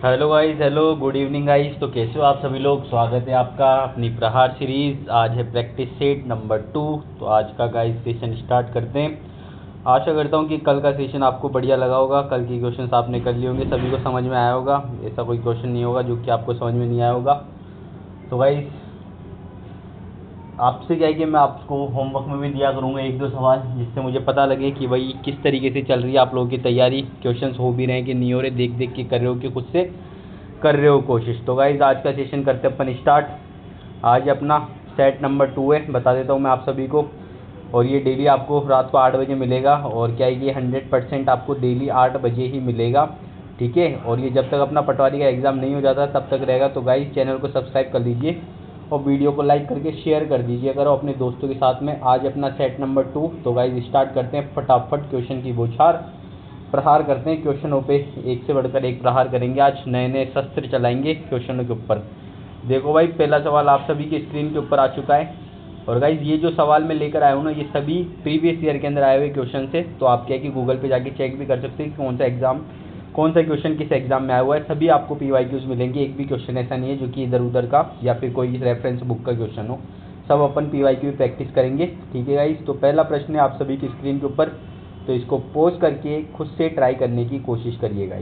Hello guys, hello good evening guys. तो कैसे हो आप सभी लोग। स्वागत है आपका अपनी प्रहार सीरीज। आज है प्रैक्टिस सेट नंबर 2। तो आज का गाइस सेशन स्टार्ट करते हैं। आशा करता हूं कि कल का सेशन आपको बढ़िया लगा होगा। कल की क्वेश्चंस आपने कर लिए होंगे, सभी को समझ में आया होगा। ऐसा कोई क्वेश्चन नहीं होगा जो कि आपको समझ में नहीं आया होगा। तो गाइस आपसे क्या है कि मैं आपको होमवर्क में भी दिया करूँगा एक दो सवाल, जिससे मुझे पता लगे कि भाई किस तरीके से चल रही है आप लोगों की तैयारी, क्वेश्चंस हो भी रहे हैं कि नहीं हो रहे, देख देख के कर रहे हो कि खुद से कर रहे हो कोशिश। तो गाइज आज का सेशन करते हैं अपन स्टार्ट। आज अपना सेट नंबर 2 है, बता देता हूँ मैं आप सभी को। और ये डेली आपको रात को 8 बजे मिलेगा। और क्या है, ये 100% आपको डेली 8 बजे ही मिलेगा, ठीक है। और ये जब तक अपना पटवारी का एग्ज़ाम नहीं हो जाता तब तक रहेगा। तो गाइज चैनल को सब्सक्राइब कर लीजिए और वीडियो को लाइक करके शेयर कर दीजिए करो अपने दोस्तों के साथ में। आज अपना सेट नंबर 2। तो गाइज स्टार्ट करते हैं फटाफट क्वेश्चन की बौछार। प्रहार करते हैं क्वेश्चनों पे, एक से बढ़कर एक प्रहार करेंगे। आज नए नए शस्त्र चलाएंगे क्वेश्चनों के ऊपर। देखो भाई, पहला सवाल आप सभी की स्क्रीन के ऊपर आ चुका है। और गाइज ये जो सवाल मैं लेकर आया हूँ ना, ये सभी प्रीवियस ईयर के अंदर आए हुए क्वेश्चन से। तो आप क्या है कि गूगल पे जाके चेक भी कर सकते हैं कौन सा क्वेश्चन किस एग्जाम में आया हुआ है। सभी आपको PYQs मिलेंगे, एक भी क्वेश्चन ऐसा नहीं है जो कि इधर उधर का या फिर कोई रेफरेंस बुक का क्वेश्चन हो। सब अपन PYQ प्रैक्टिस करेंगे, ठीक है गाइज। तो पहला प्रश्न है आप सभी की स्क्रीन के ऊपर, तो इसको पोज करके खुद से ट्राई करने की कोशिश करिएगा।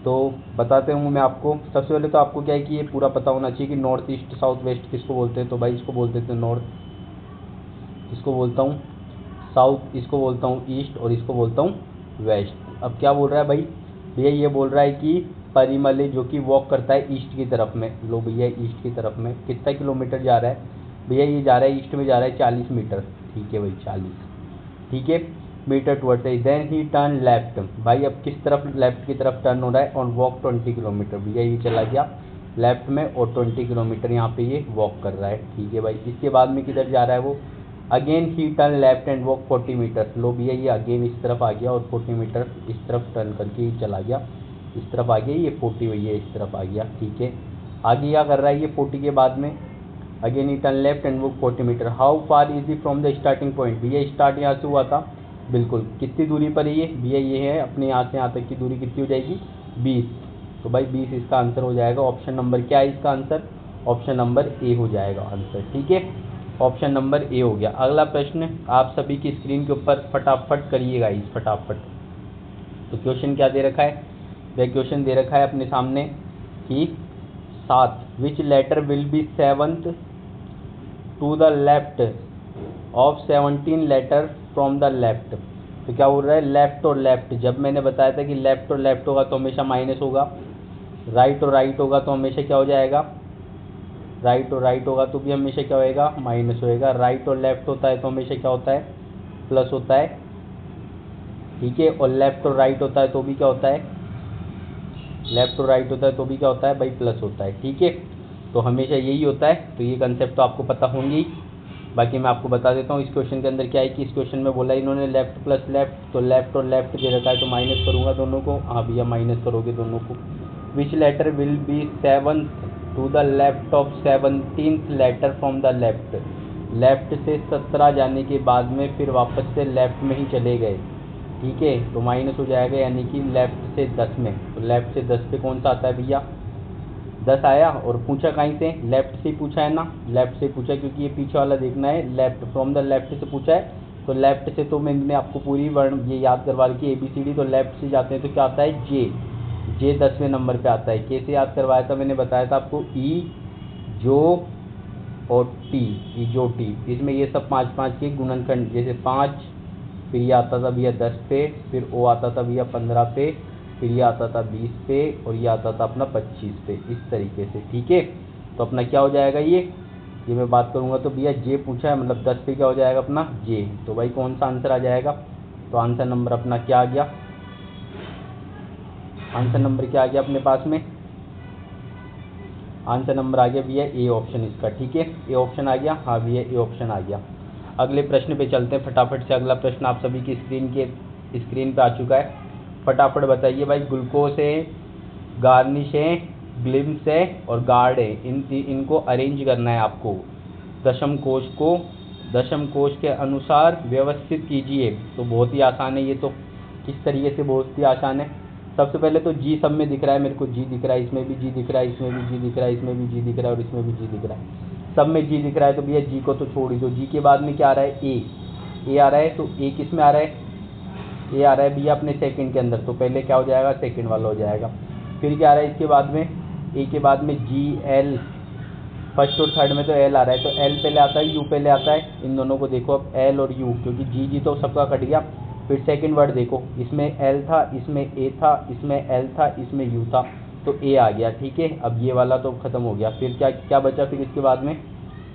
तो बताते हूँ मैं आपको। सबसे पहले तो आपको क्या है कि ये पूरा पता होना चाहिए कि नॉर्थ ईस्ट साउथ वेस्ट किसको बोलते हैं। तो भाई इसको बोलते थे नॉर्थ, इसको बोलता हूँ साउथ, इसको बोलता हूँ ईस्ट और इसको बोलता हूँ वेस्ट। अब क्या बोल रहा है भाई, भैया ये बोल रहा है कि परिमल जो कि वॉक करता है ईस्ट की तरफ में। लो भैया, ईस्ट की तरफ में कितना किलोमीटर जा रहा है भैया, ये जा रहा है ईस्ट में, जा रहा है 40 मीटर, ठीक है भाई 40, ठीक है metre towards. Then he turn left, भाई अब किस तरफ, लेफ्ट की तरफ टर्न हो रहा है। ऑन वॉक 20 किलोमीटर, भैया ये चला गया लेफ्ट में और 20 किलोमीटर यहाँ पे ये वॉक कर रहा है, ठीक है भाई। इसके बाद में किधर जा रहा है वो, again he turn left and walk 40 metre. लो भैया ये अगेन इस तरफ आ गया और 40 मीटर इस तरफ टर्न करके ही चला गया, इस तरफ आ गया ये 40 भैया इस तरफ आ गया, ठीक है। आगे क्या कर रहा है ये 40 के बाद में, again he turn left and walk 40 metre. How far is D from the starting point, भैया स्टार्ट यहाँ से हुआ था, बिल्कुल कितनी दूरी पर है ये भैया, ये है अपने यहाँ से यहाँ तक की दूरी कितनी हो जाएगी 20। तो भाई 20 इसका आंसर हो जाएगा। ऑप्शन नंबर क्या है इसका आंसर, ऑप्शन नंबर ए हो जाएगा आंसर, ठीक है। ऑप्शन नंबर ए हो गया। अगला प्रश्न आप सभी की स्क्रीन के ऊपर फटाफट करिएगा इस फटाफट। तो क्वेश्चन क्या दे रखा है, वह क्वेश्चन दे रखा है अपने सामने कि 7 which letter will be 7th to the left of 17 letter from the left. तो क्या बोल रहा है, लेफ्ट और लेफ्ट। जब मैंने बताया था कि लेफ्ट और लेफ्ट होगा तो हमेशा माइनस होगा, राइट और राइट होगा तो हमेशा क्या हो जाएगा, राइट और राइट होगा तो भी हमेशा क्या होएगा, माइनस होएगा। राइट और लेफ्ट होता है तो हमेशा क्या होता है, प्लस होता है, ठीक है। और लेफ्ट और राइट होता है तो भी क्या होता है, लेफ्ट और राइट होता है तो भी क्या होता है भाई, प्लस होता है, ठीक है। तो हमेशा यही होता है। तो ये कंसेप्ट तो आपको पता होंगे ही। बाकी मैं आपको बता देता हूँ इस क्वेश्चन के अंदर क्या है कि इस क्वेश्चन में बोला इन्होंने लेफ्ट प्लस लेफ्ट, तो लेफ्ट और लेफ्ट दे रखा है तो माइनस करूँगा दोनों को। हाँ भैया माइनस करोगे दोनों को। Which letter will be 7th to the left of 17th letter from the left. Left से 17 जाने के बाद में फिर वापस से लेफ्ट में ही चले गए, ठीक है। तो माइनस हो जाएगा, यानी कि लेफ्ट से 10 में। तो लेफ्ट से 10 पे कौन सा आता है भैया, 10 आया। और पूछा कहीं से, लेफ्ट से पूछा है ना, लेफ्ट से पूछा क्योंकि ये पीछे वाला देखना है। लेफ्ट फ्रॉम द लेफ्ट से पूछा है तो लेफ्ट से तो मैंने आपको पूरी वर्ण ये याद करवा रखी ABCD। तो लेफ्ट से जाते हैं तो क्या आता है, जे 10वें नंबर पे आता है। कैसे याद करवाया था मैंने, बताया था आपको, ई जो और टी, ई जो टी। इसमें ये सब 5 5 के गुणनखंड, जैसे 5, फिर ये आता था भैया 10 पे, फिर ओ आता था भैया 15 पे, फिर ये आता था 20 पे और ये आता था अपना 25 पे, इस तरीके से, ठीक है। तो अपना क्या हो जाएगा ये मैं बात करूँगा तो भैया जे पूछा है, मतलब 10 पे क्या हो जाएगा अपना जे। तो भाई कौन सा आंसर आ जाएगा, तो आंसर नंबर अपना क्या आ गया, आंसर नंबर क्या आ गया अपने पास में, आंसर नंबर आ गया भैया ए ऑप्शन इसका, ठीक है। ए ऑप्शन आ गया, हाँ भैया ए ऑप्शन आ गया। अगले प्रश्न पे चलते हैं फटाफट से। अगला प्रश्न आप सभी की स्क्रीन पे आ चुका है। फटाफट बताइए भाई, ग्लूकोज है, गार्निश है, ग्लिम्स है और गार्ड है, इनको अरेंज करना है आपको। दशम कोश के अनुसार व्यवस्थित कीजिए। तो बहुत ही आसान है ये तो, किस तरीके से बहुत ही आसान है। सबसे पहले तो जी सब में दिख रहा है मेरे को, जी दिख रहा है, इसमें भी जी दिख रहा है, इसमें भी जी दिख रहा है, इसमें भी जी दिख रहा है और इसमें भी जी दिख रहा है। सब में जी दिख रहा है तो भैया जी को तो छोड़ ही दो। जी के बाद में क्या आ रहा है, ए आ रहा है। तो ए किस में आ रहा है, ए आ रहा है भैया अपने सेकंड के अंदर, तो पहले क्या हो जाएगा, सेकंड वाला हो जाएगा। फिर क्या आ रहा है इसके बाद में, ए के बाद में जी एल, फर्स्ट और थर्ड में तो एल आ रहा है, तो एल पहले आता है, यू पहले आता है। इन दोनों को देखो अब, एल और यू, क्योंकि जी तो सबका कट गया। फिर सेकंड वर्ड देखो, इसमें एल था, इसमें ए था, इसमें एल था, इसमें यू था, तो ए आ गया। ठीक है, अब ये वाला तो खत्म हो गया। फिर क्या क्या बचा फिर इसके बाद में,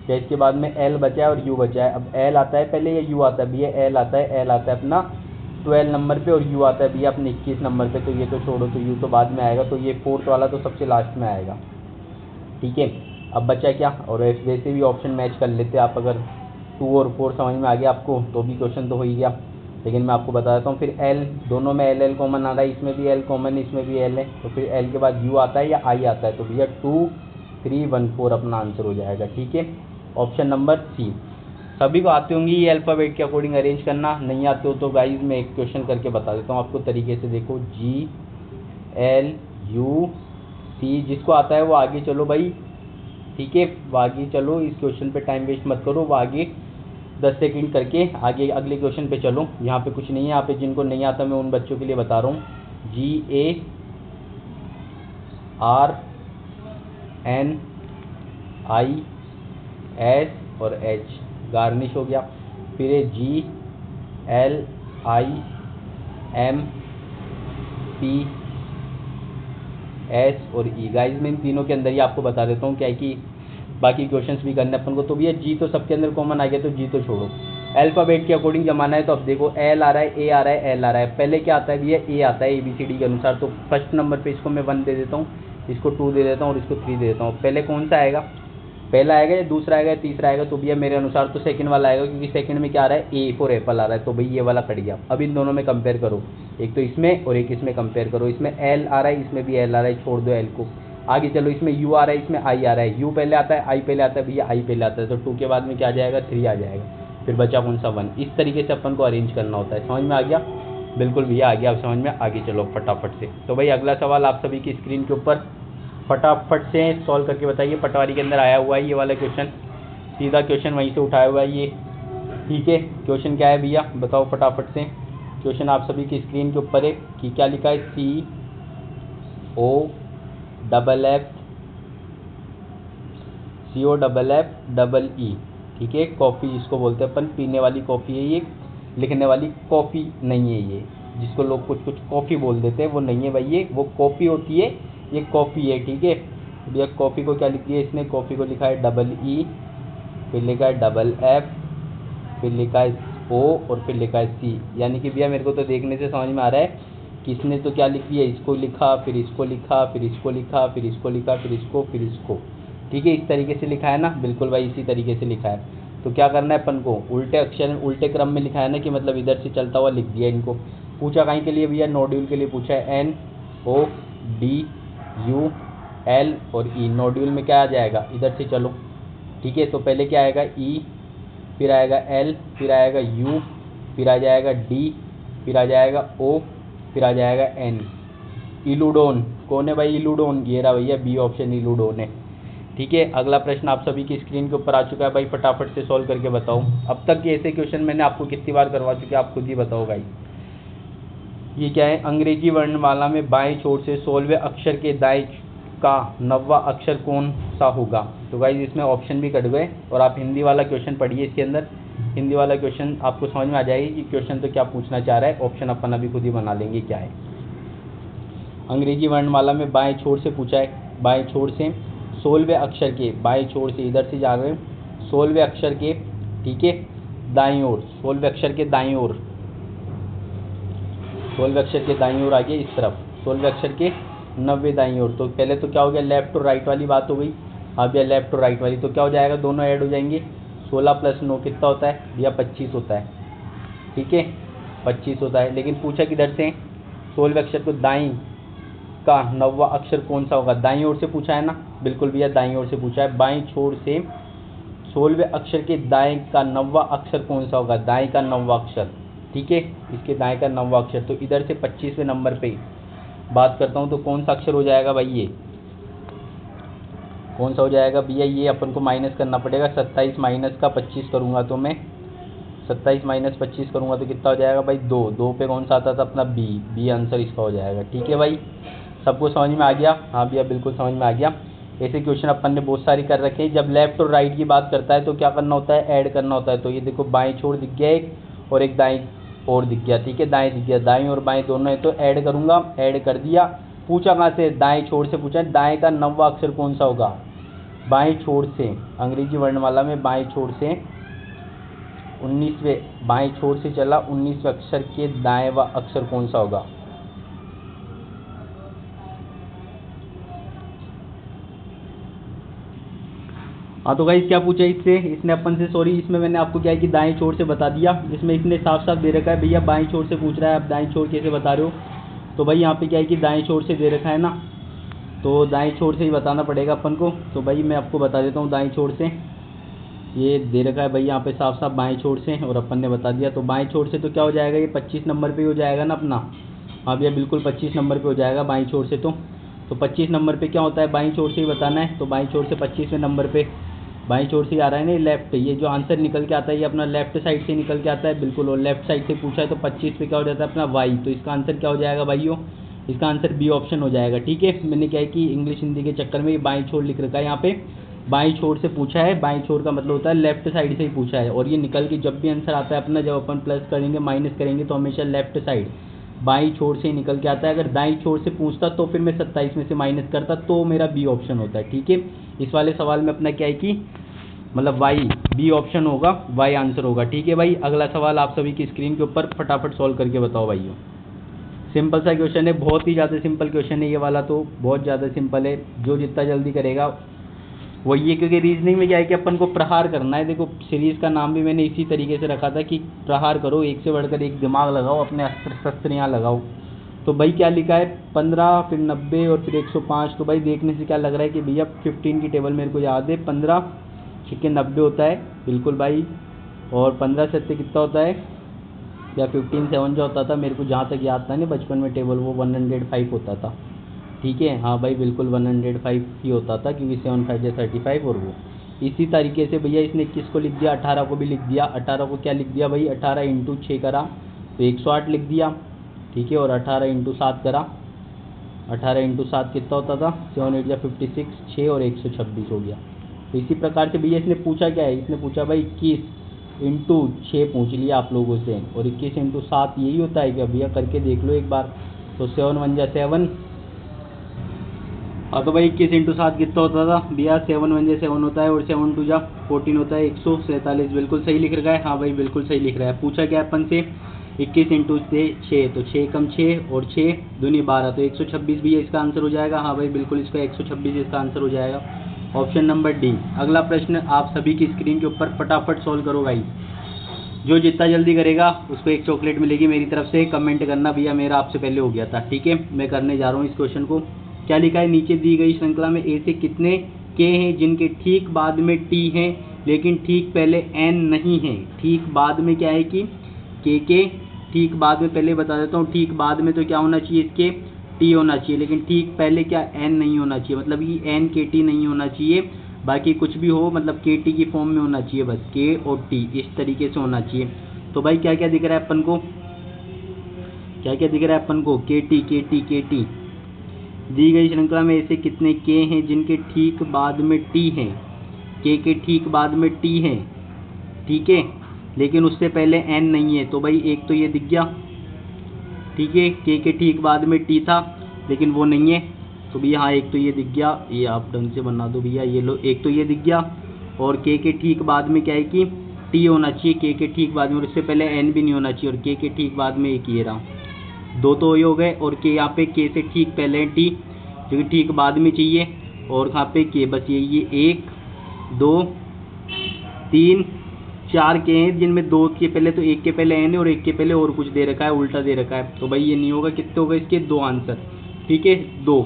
क्या इसके बाद में एल बचा है और यू बचा है। अब एल आता है पहले या यू आता है भैया, एल आता है, एल आता है अपना 12 नंबर पे और यू आता है भैया अपने 21 नंबर पे, तो ये तो छोड़ो, तो यू तो बाद में आएगा, तो ये फोर्थ वाला तो सबसे लास्ट में आएगा। ठीक है, अब बचा क्या, और वैसे भी ऑप्शन मैच कर लेते आप, अगर 2 और 4 समझ में आ गया आपको तो भी क्वेश्चन तो हो ही गया। लेकिन मैं आपको बता देता हूँ, फिर एल, दोनों में एल एल कॉमन आ रहा है, इसमें भी एल कॉमन है, इसमें भी एल है, तो फिर एल के बाद यू आता है या आई आता है, तो भैया 2 3 1 4 अपना आंसर हो जाएगा। ठीक है, ऑप्शन नंबर सी। सभी को आते होंगी ये अल्फ़ाबेट के अकॉर्डिंग अरेंज करना, नहीं आते हो तो गाइज मैं एक क्वेश्चन करके बता देता हूँ आपको तरीके से। देखो जी एल यू सी, जिसको आता है वो आगे चलो भाई। ठीक है, वो आगे चलो, इस क्वेश्चन पे टाइम वेस्ट मत करो, वो आगे 10 सेकंड करके आगे अगले क्वेश्चन पे चलो। यहाँ पे कुछ नहीं है, यहाँ पे जिनको नहीं आता मैं उन बच्चों के लिए बता रहा हूँ। G A R N I S और एच, गार्निश हो गया। फिर है G L I M P S और ई। गाइज मैं इन तीनों के अंदर ही आपको बता देता हूँ, क्या है कि बाकी क्वेश्चंस भी करने अपन को। तो भैया जी तो सबके अंदर कॉमन आ गया, तो जी तो छोड़ो। अल्फ़ाबेट के अकॉर्डिंग जमाना है, तो अब देखो एल आ रहा है, ए आ रहा है, एल आ रहा है, पहले क्या आता है भैया, ए आता है ABCD के अनुसार। तो फर्स्ट नंबर पे इसको मैं 1 दे देता हूँ, इसको 2 दे देता हूँ और इसको 3 दे देता हूँ। पहले कौन सा आएगा, पहला आएगा या दूसरा आएगा या तीसरा आएगा, तो भैया मेरे अनुसार तो सेकंड वाला आएगा, क्योंकि सेकंड में क्या आ रहा है, ए फॉर एप्पल आ रहा है, तो भाई ये वाला कट गया। अब इन दोनों में कंपेयर करो, एक तो इसमें और एक इसमें कंपेयर करो। इसमें एल आ रहा है, इसमें भी एल आ रहा है, छोड़ दो एल को। आगे चलो, इसमें यू आ रहा है, इसमें आई आ रहा है, यू पहले आता है, आई पहले आता है भैया, आई पहले आता है, तो 2 के बाद में क्या आ जाएगा, 3 आ जाएगा। फिर बचा कौन सा, 1। इस तरीके से अपन को अरेंज करना होता है। समझ में आ गया, बिल्कुल भैया आ गया, अब समझ में। आगे चलो फटाफट से। तो भाई अगला सवाल आप सभी की स्क्रीन के ऊपर फटाफट से सॉल्व करके बताइए। पटवारी के अंदर आया हुआ है ये वाला क्वेश्चन, सीधा क्वेश्चन वहीं से उठाया हुआ है ये। ठीक है, क्वेश्चन क्या है भैया बताओ फटाफट से। क्वेश्चन आप सभी की स्क्रीन के ऊपर है कि क्या लिखा है, COFFE। ठीक है, कॉफ़ी जिसको बोलते हैं अपन, पीने वाली कॉफ़ी है ये, लिखने वाली कॉफ़ी नहीं है ये। जिसको लोग कुछ कुछ कॉफ़ी बोल देते हैं वो नहीं है भाई, ये वो कॉफ़ी होती है, ये कॉफ़ी है। ठीक है, भैया कॉफ़ी को क्या लिख दिया इसने, कॉफ़ी को लिखा है EE, फिर लिखा है FF, फिर लिखा है O और फिर लिखा है C। यानी कि भैया मेरे को तो देखने से समझ में आ रहा है कि इसने तो क्या लिख दिया, इसको लिखा, फिर इसको लिखा, फिर इसको लिखा, फिर इसको लिखा, फिर इसको, फिर इसको। ठीक है, इस तरीके से लिखा है ना, बिल्कुल भाई इसी तरीके से लिखा है। तो क्या करना है अपन को, उल्टे अक्षर उल्टे क्रम में लिखा है ना, कि मतलब इधर से चलता हुआ लिख दिया इनको। पूछा कहीं के लिए भैया, नोड्यूल के लिए पूछा है, NODUL और E। नोड्यूल में क्या आ जाएगा, इधर से चलो। ठीक है, तो पहले क्या आएगा, E, फिर आएगा L, फिर आएगा U, फिर आ जाएगा D, फिर आ जाएगा O, फिर आ जाएगा N। इलूडोन कौन है भाई, इलूडोन ये रहा भैया, बी ऑप्शन इलूडोन है। ठीक है, अगला प्रश्न आप सभी की स्क्रीन के ऊपर आ चुका है भाई, फटाफट से सॉल्व करके बताओ। अब तक के ऐसे क्वेश्चन मैंने आपको कितनी बार करवा चुके, आप खुद ही बताओ भाई। ये क्या है, अंग्रेजी वर्णमाला में बाएं छोर से 16वें अक्षर के दाएं का 9वां अक्षर कौन सा होगा। तो गाइज इसमें ऑप्शन भी कट गए, और आप हिंदी वाला क्वेश्चन पढ़िए, इसके अंदर हिंदी वाला क्वेश्चन आपको समझ में आ जाएगी कि क्वेश्चन तो क्या पूछना चाह रहा है। ऑप्शन अपन अभी खुद ही बना लेंगे क्या है। अंग्रेजी वर्णमाला में बाएं छोर से पूछा है, बाएं छोर से 16वें अक्षर के, बाएं छोर से इधर से जा रहे हैं 16वें अक्षर के, ठीक है, दाईं ओर, 16वें अक्षर के दाईं ओर, 16वें अक्षर के दाईं ओर आ गया इस तरफ, 16वें अक्षर के 90वें दाईं ओर। तो पहले तो क्या हो गया, लेफ्ट और राइट वाली बात हो गई। अब यह लेफ्ट और राइट वाली, तो क्या हो जाएगा, दोनों ऐड हो जाएंगे। 16 + 9 कितना होता है भैया, 25 होता है। ठीक है, 25 होता है। लेकिन पूछा किधर से, 16वें अक्षर को दाईं का 9वां अक्षर कौन सा होगा, दाईं ओर से पूछा है ना, बिल्कुल भैया दाईं ओर से पूछा है। बाईं छोर से 16वें अक्षर के दाएं का 9वां अक्षर कौन सा होगा, दाएं का 9वां अक्षर। ठीक है, इसके दाएं का 9वां अक्षर, तो इधर से 25वें नंबर पे बात करता हूँ तो कौन सा अक्षर हो जाएगा भाई, ये कौन सा हो जाएगा भैया, ये अपन को माइनस करना पड़ेगा। 27 माइनस का 25 करूँगा तो मैं 27 माइनस 25 करूँगा तो कितना हो जाएगा भाई, 2। 2 पे कौन सा आता था अपना बी आंसर इसका हो जाएगा। ठीक है भाई, सबको समझ में आ गया? हाँ भैया बिल्कुल समझ में आ गया। ऐसे क्वेश्चन अपन ने बहुत सारी कर रखे हैं। जब लेफ्ट और राइट की बात करता है तो क्या करना होता है, ऐड करना होता है। तो ये देखो बाएं छोर दिख गया एक, और एक दाएं और दिख गया। ठीक है, दाएं दिख गया, दाएं और बाएं दोनों है तो ऐड करूँगा, ऐड कर दिया। पूछा कहाँ से, दाएं छोर से पूछा है। दाएं का 9वां अक्षर कौन सा होगा, बाएं छोर से, अंग्रेजी वर्णमाला में बाएं छोर से 19वें, बाएं छोर से चला 19वें अक्षर के दाएं अक्षर कौन सा होगा। हाँ तो गाइस क्या पूछा इससे, इसने अपन से, सॉरी इसमें मैंने आपको क्या है कि दाएं छोर से बता दिया। इसमें इसने साफ साफ दे रखा है भैया बाएं छोर से पूछ रहा है, आप दाएं छोर कैसे बता रहे हो। तो भाई यहाँ पे क्या है कि दाएं छोर से दे रखा है ना, तो दाएं छोर से ही बताना पड़ेगा अपन को। तो भाई मैं आपको बता देता हूँ दाएं छोर से, ये दे रखा है भाई यहाँ पे साफ साफ बाएं छोर से, और अपन ने बता दिया। तो बाएं छोर से तो क्या हो जाएगा, ये 25 नंबर पे हो जाएगा ना अपना। हाँ भैया बिल्कुल 25 नंबर पे हो जाएगा बाएं छोर से। तो 25 नंबर पे क्या होता है, बाएं छोर से ही बताना है। तो बाएं छोर से 25वें नंबर पे बाईं छोर से आ रहा है ना लेफ्ट, ये जो आंसर निकल के आता है ये अपना लेफ्ट साइड से निकल के आता है बिल्कुल, और लेफ्ट साइड से पूछा है तो 25 पे क्या हो जाता है अपना वाई। तो इसका आंसर क्या हो जाएगा भाइयों, इसका आंसर बी ऑप्शन हो जाएगा। ठीक है, मैंने क्या है कि इंग्लिश हिंदी के चक्कर में ये बाईं छोर लिख रखा है यहाँ पे, बाईं छोर से पूछा है। बाईं छोर का मतलब होता है लेफ्ट साइड से ही पूछा है, और ये निकल के जब भी आंसर आता है अपना, जब अपन प्लस करेंगे माइनस करेंगे तो हमेशा लेफ्ट साइड बाईं छोर से ही निकल के आता है। अगर दाईं छोर से पूछता तो फिर मैं 27 में से माइनस करता तो मेरा बी ऑप्शन होता है। ठीक है, इस वाले सवाल में अपना क्या है कि मतलब वाई, बी ऑप्शन होगा, वाई आंसर होगा। ठीक है भाई, अगला सवाल आप सभी की स्क्रीन के ऊपर फटाफट सॉल्व करके बताओ भाइयों। सिंपल सा क्वेश्चन है, बहुत ही ज़्यादा सिंपल क्वेश्चन है ये वाला, तो बहुत ज़्यादा सिंपल है, जो जितना जल्दी करेगा वही है। क्योंकि रीजनिंग में क्या है कि अपन को प्रहार करना है। देखो सीरीज़ का नाम भी मैंने इसी तरीके से रखा था कि प्रहार करो, एक से बढ़कर एक दिमाग लगाओ, अपने अस्त्र शस्त्र यहाँ लगाओ। तो भाई क्या लिखा है 15, फिर 90 और फिर 105। तो भाई देखने से क्या लग रहा है कि भैया 15 की टेबल मेरे को याद है, 15 छिक्के 90 होता है बिल्कुल भाई, और 15 सत्ते कितना होता है, या 15 7 जो होता था मेरे को जहाँ तक याद था ना बचपन में टेबल, वो 105 होता था। ठीक है, हाँ भाई बिल्कुल 105 ही होता था, क्योंकि 7 5 35। और वो इसी तरीके से भैया इसने 21 को लिख दिया, 18 को भी लिख दिया। 18 को क्या लिख दिया भाई, 18 इंटू 6 करा तो 108 लिख दिया। ठीक है, और 18 इंटू 7 करा, 18 इंटू 7 कितना होता था, 7 8 56, 6 और 126 हो गया। तो इसी प्रकार से भैया इसने पूछा क्या है, इसने पूछा भाई 21 इंटू 6 पूछ लिया आप लोगों से, और 21 इंटू 7 यही होता है क्या भैया, करके देख लो एक बार। तो 7 1 7। हाँ तो भाई 21 इंटू 7 कितना होता था भैया, 7 1 7 होता है, और 7 2 14 होता है, 147। बिल्कुल सही लिख रखा है, हाँ भाई बिल्कुल सही लिख रहा है। पूछा क्या अपन से 21 इंटू 6, तो 6 कम 6 और 6 दूनी 12, तो 126 भैया इसका आंसर हो जाएगा। हाँ भाई बिल्कुल इसका 126 इसका आंसर हो जाएगा, ऑप्शन नंबर डी। अगला प्रश्न आप सभी की स्क्रीन के ऊपर फटाफट सॉल्व करो गाइस, जो जितना जल्दी करेगा उसको एक चॉकलेट मिलेगी मेरी तरफ से। कमेंट करना भैया मेरा आपसे पहले हो गया था। ठीक है, मैं करने जा रहा हूँ इस क्वेश्चन को। क्या लिखा है, नीचे दी गई श्रृंखला में ऐसे कितने के हैं जिनके ठीक बाद में टी हैं लेकिन ठीक पहले एन नहीं है। ठीक बाद में क्या है कि के ठीक बाद में, पहले बता देता हूँ, ठीक बाद में तो क्या होना चाहिए इसके, टी होना चाहिए, लेकिन ठीक पहले क्या एन नहीं होना चाहिए, मतलब ये एन के टी नहीं होना चाहिए, बाकी कुछ भी हो मतलब के टी की फॉर्म में होना चाहिए, बस के और टी इस तरीके से होना चाहिए। तो भाई क्या क्या दिख रहा है अपन को, क्या क्या दिख रहा है अपन को, के टी। दी गई श्रृंखला में ऐसे कितने के हैं जिनके ठीक बाद में टी हैं, के ठीक बाद में टी है, ठीक है, लेकिन उससे पहले एन नहीं है। तो भाई एक तो ये दिख गया, ठीक है, के ठीक बाद में टी था लेकिन वो नहीं है, तो भैया हाँ एक तो ये दिख गया, ये आप ढंग से बना दो भैया, ये लो, एक तो ये दिख गया। और के ठीक बाद में क्या है कि टी होना चाहिए, के ठीक बाद में, और इससे पहले एन भी नहीं होना चाहिए, और के ठीक बाद में एक ये रहा, दो तो ये हो गए। और के यहाँ पे के से ठीक पहले टी, जो कि ठीक बाद में चाहिए, और यहाँ पे के, बस ये 1 2 3 4 के हैं जिनमें 2 के पहले तो 1 के पहले एन है और 1 के पहले और कुछ दे रखा है, उल्टा दे रखा है। तो भाई ये नहीं होगा, कितने होगा इसके, 2 आंसर। ठीक है, 2।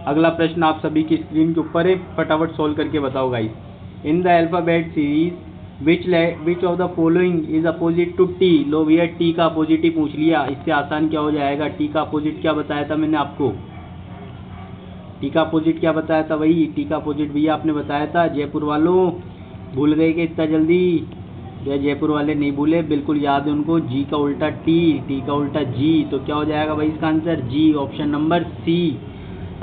अगला प्रश्न आप सभी की स्क्रीन के ऊपर है, फटाफट सॉल्व करके बताओ guys. In the alphabet series which of the following is opposite to T. लो भैया टी का अपोजिट ही पूछ लिया, इससे आसान क्या हो जाएगा। टी का अपोजिट क्या बताया था मैंने आपको, टी का अपोजिट क्या बताया था भाई, टी का अपोजिट भैया आपने बताया था। जयपुर वालों भूल गए कि इतना जल्दी, या जयपुर वाले नहीं भूले, बिल्कुल याद है उनको। जी का उल्टा टी, टी का उल्टा जी, तो क्या हो जाएगा भाई इसका आंसर जी, ऑप्शन नंबर सी।